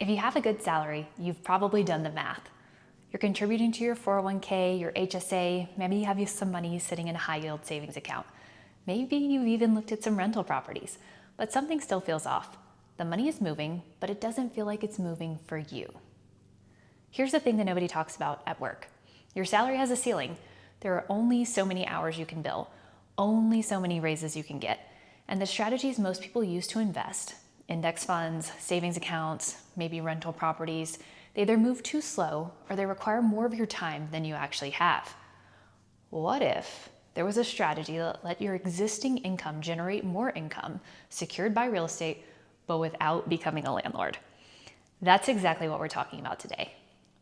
If you have a good salary, you've probably done the math. You're contributing to your 401k, your HSA, maybe you have some money sitting in a high yield savings account. Maybe you've even looked at some rental properties, but something still feels off. The money is moving, but it doesn't feel like it's moving for you. Here's the thing that nobody talks about at work. Your salary has a ceiling. There are only so many hours you can bill, only so many raises you can get. And the strategies most people use to invest, index funds, savings accounts, maybe rental properties, they either move too slow or they require more of your time than you actually have. What if there was a strategy that let your existing income generate more income secured by real estate, but without becoming a landlord? That's exactly what we're talking about today,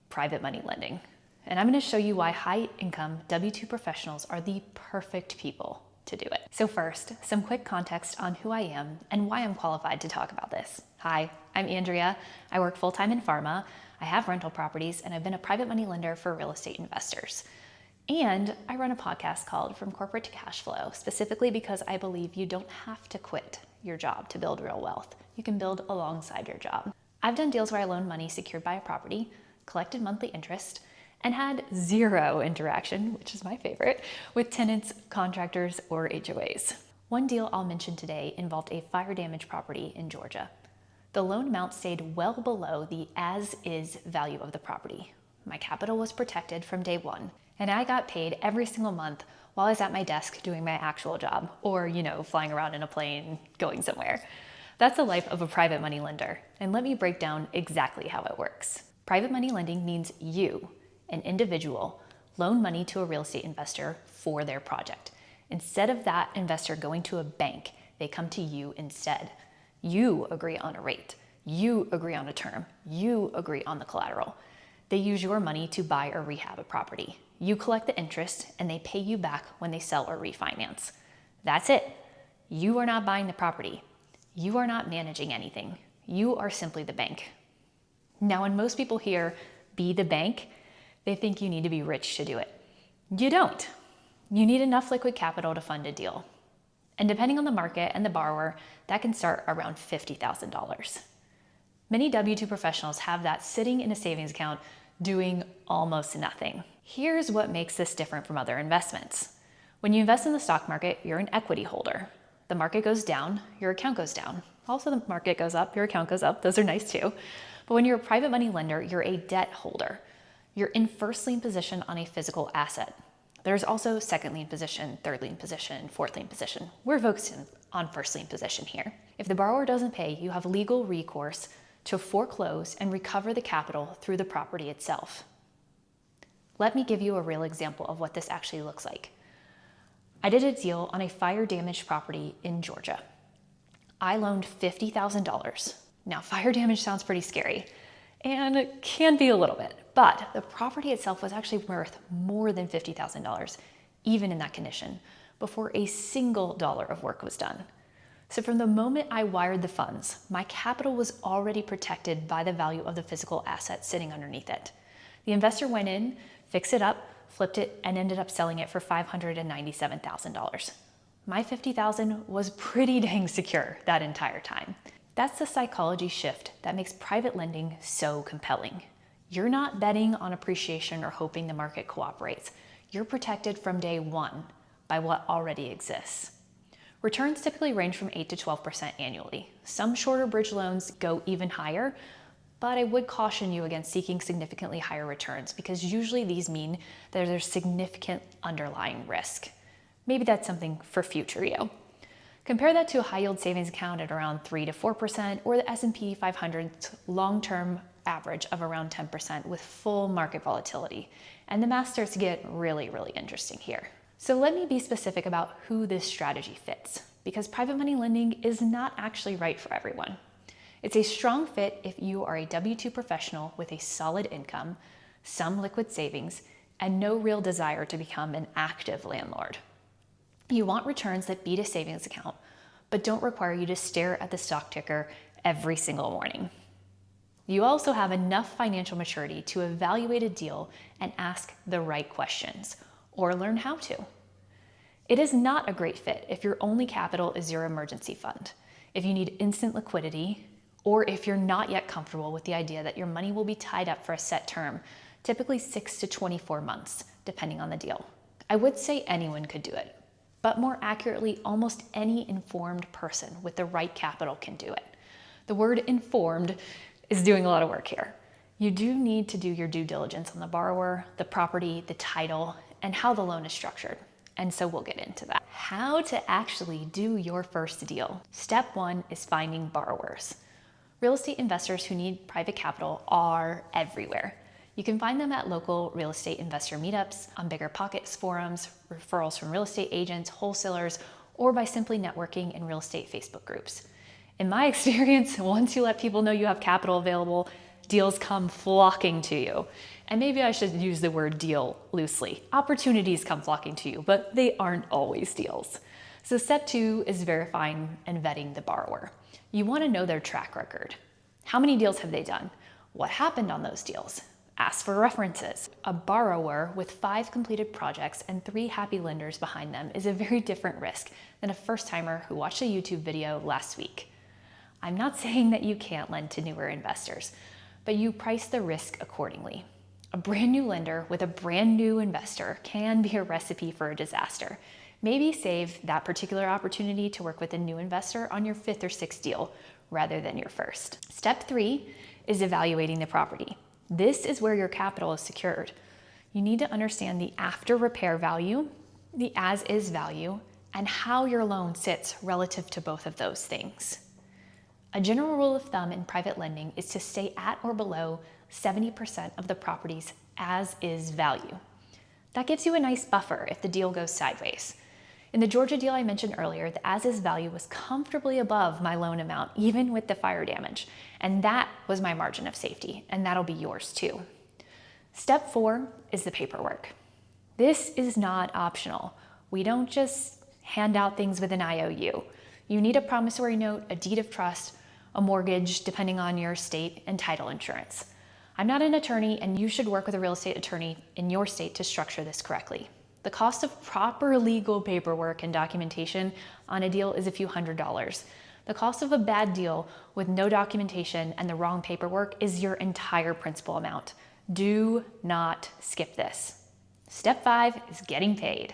private money lending. And I'm going to show you why high-income W-2 professionals are the perfect people to do it. So first, some quick context on who I am and why I'm qualified to talk about this. Hi, I'm Andrea. I work full-time in pharma. I have rental properties, and I've been a private money lender for real estate investors. And I run a podcast called From Corporate to Cash Flow, specifically because I believe you don't have to quit your job to build real wealth. You can build alongside your job. I've done deals where I loaned money secured by a property, collected monthly interest, and had zero interaction, which is my favorite, with tenants, contractors, or HOAs. One deal I'll mention today involved a fire damaged property in Georgia. The loan amount stayed well below the as-is value of the property. My capital was protected from day one, and I got paid every single month while I was at my desk doing my actual job, or, flying around in a plane, going somewhere. That's the life of a private money lender, and let me break down exactly how it works. Private money lending means you, an individual, loan money to a real estate investor for their project. Instead of that investor going to a bank, they come to you instead. You agree on a rate, you agree on a term, you agree on the collateral. They use your money to buy or rehab a property. You collect the interest and they pay you back when they sell or refinance. That's it. You are not buying the property. You are not managing anything. You are simply the bank. Now, when most people hear be the bank, they think you need to be rich to do it. You don't. You need enough liquid capital to fund a deal. And depending on the market and the borrower, that can start around $50,000. Many W-2 professionals have that sitting in a savings account doing almost nothing. Here's what makes this different from other investments. When you invest in the stock market, you're an equity holder. The market goes down, your account goes down. Also, the market goes up, your account goes up. Those are nice too. But when you're a private money lender, you're a debt holder. You're in first lien position on a physical asset. There's also second lien position, third lien position, fourth lien position. We're focusing on first lien position here. If the borrower doesn't pay, you have legal recourse to foreclose and recover the capital through the property itself. Let me give you a real example of what this actually looks like. I did a deal on a fire damaged property in Georgia. I loaned $50,000. Now, fire damage sounds pretty scary, and it can be a little bit, but the property itself was actually worth more than $50,000, even in that condition, before a single dollar of work was done. So from the moment I wired the funds, my capital was already protected by the value of the physical asset sitting underneath it. The investor went in, fixed it up, flipped it, and ended up selling it for $597,000. My $50,000 was pretty dang secure that entire time. That's the psychology shift that makes private lending so compelling. You're not betting on appreciation or hoping the market cooperates. You're protected from day one by what already exists. Returns typically range from 8 to 12% annually. Some shorter bridge loans go even higher, but I would caution you against seeking significantly higher returns because usually these mean that there's significant underlying risk. Maybe that's something for future you. Compare that to a high yield savings account at around 3 to 4% or the S&P 500's long-term average of around 10% with full market volatility. And the math starts to get really, really interesting here. So let me be specific about who this strategy fits, because private money lending is not actually right for everyone. It's a strong fit if you are a W-2 professional with a solid income, some liquid savings, and no real desire to become an active landlord. You want returns that beat a savings account, but don't require you to stare at the stock ticker every single morning. You also have enough financial maturity to evaluate a deal and ask the right questions, or learn how to. It is not a great fit if your only capital is your emergency fund, if you need instant liquidity, Or if you're not yet comfortable with the idea that your money will be tied up for a set term, typically 6 to 24 months, depending on the deal. I would say anyone could do it, but more accurately, almost any informed person with the right capital can do it. The word informed is doing a lot of work here. You do need to do your due diligence on the borrower, the property, the title, and how the loan is structured. And so we'll get into that. How to actually do your first deal. Step 1 is finding borrowers. Real estate investors who need private capital are everywhere. You can find them at local real estate investor meetups, on BiggerPockets forums, referrals from real estate agents, wholesalers, or by simply networking in real estate Facebook groups. In my experience, once you let people know you have capital available, deals come flocking to you. And maybe I should use the word deal loosely. Opportunities come flocking to you, but they aren't always deals. So step 2 is verifying and vetting the borrower. You want to know their track record. How many deals have they done? What happened on those deals? Ask for references. A borrower with 5 completed projects and 3 happy lenders behind them is a very different risk than a first-timer who watched a YouTube video last week. I'm not saying that you can't lend to newer investors, but you price the risk accordingly. A brand new lender with a brand new investor can be a recipe for a disaster. Maybe save that particular opportunity to work with a new investor on your 5th or 6th deal rather than your first. Step 3 is evaluating the property. This is where your capital is secured. You need to understand the after repair value, the as-is value, and how your loan sits relative to both of those things. A general rule of thumb in private lending is to stay at or below 70% of the property's as-is value. That gives you a nice buffer if the deal goes sideways. In the Georgia deal I mentioned earlier, the as-is value was comfortably above my loan amount, even with the fire damage. And that was my margin of safety, and that'll be yours too. Step 4 is the paperwork. This is not optional. We don't just hand out things with an IOU. You need a promissory note, a deed of trust, a mortgage, depending on your state, and title insurance. I'm not an attorney, and you should work with a real estate attorney in your state to structure this correctly. The cost of proper legal paperwork and documentation on a deal is a few $100s. The cost of a bad deal with no documentation and the wrong paperwork is your entire principal amount. Do not skip this. Step 5 is getting paid.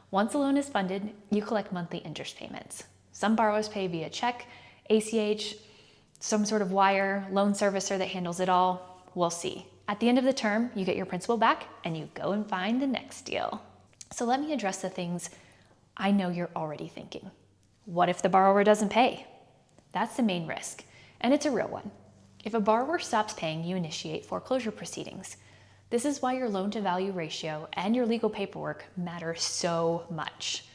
Once a loan is funded, you collect monthly interest payments. Some borrowers pay via check, ACH, some sort of wire, loan servicer that handles it all. We'll see. At the end of the term, you get your principal back and you go and find the next deal. So let me address the things I know you're already thinking. What if the borrower doesn't pay? That's the main risk, and it's a real one. If a borrower stops paying, you initiate foreclosure proceedings. This is why your loan-to-value ratio and your legal paperwork matter so much.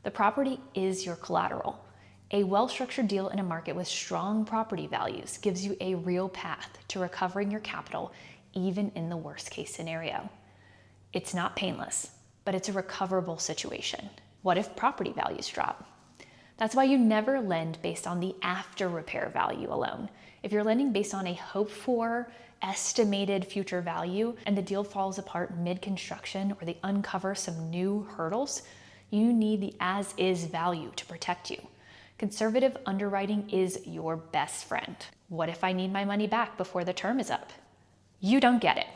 The property is your collateral. A well-structured deal in a market with strong property values gives you a real path to recovering your capital, even in the worst-case scenario. It's not painless, but it's a recoverable situation. What if property values drop? That's why you never lend based on the after repair value alone. If you're lending based on a hoped for, estimated future value, and the deal falls apart mid-construction or they uncover some new hurdles, you need the as-is value to protect you. Conservative underwriting is your best friend. What if I need my money back before the term is up? You don't get it.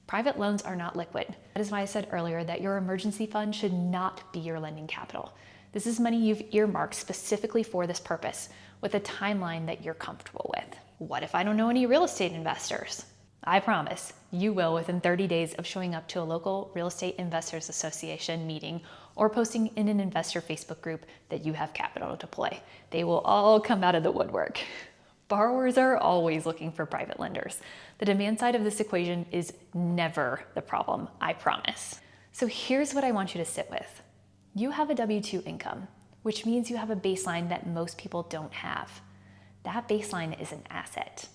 Private loans are not liquid. That is why I said earlier that your emergency fund should not be your lending capital. This is money you've earmarked specifically for this purpose with a timeline that you're comfortable with. What if I don't know any real estate investors? I promise you will within 30 days of showing up to a local Real Estate Investors Association meeting or posting in an investor Facebook group that you have capital to deploy. They will all come out of the woodwork. Borrowers are always looking for private lenders. The demand side of this equation is never the problem, I promise. So here's what I want you to sit with. You have a W-2 income, which means you have a baseline that most people don't have. That baseline is an asset.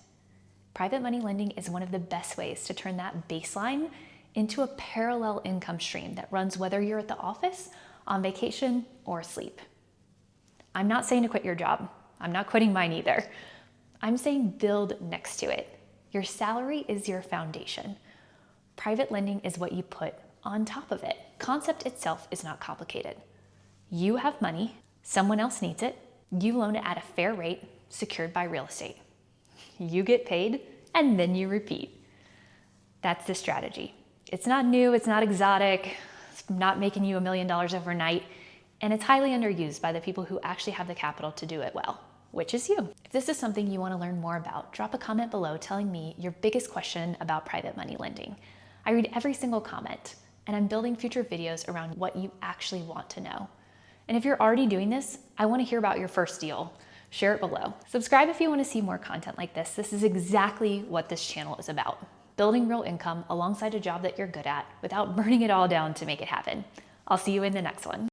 Private money lending is one of the best ways to turn that baseline into a parallel income stream that runs whether you're at the office, on vacation, or asleep. I'm not saying to quit your job. I'm not quitting mine either. I'm saying build next to it. Your salary is your foundation. Private lending is what you put on top of it. Concept itself is not complicated. You have money, someone else needs it, you loan it at a fair rate, secured by real estate. You get paid, and then you repeat. That's the strategy. It's not new, it's not exotic, it's not making you $1 million overnight, and it's highly underused by the people who actually have the capital to do it well, which is you. If this is something you want to learn more about, drop a comment below telling me your biggest question about private money lending. I read every single comment, and I'm building future videos around what you actually want to know. And if you're already doing this, I want to hear about your first deal. Share it below. Subscribe if you want to see more content like this. This is exactly what this channel is about. Building real income alongside a job that you're good at without burning it all down to make it happen. I'll see you in the next one.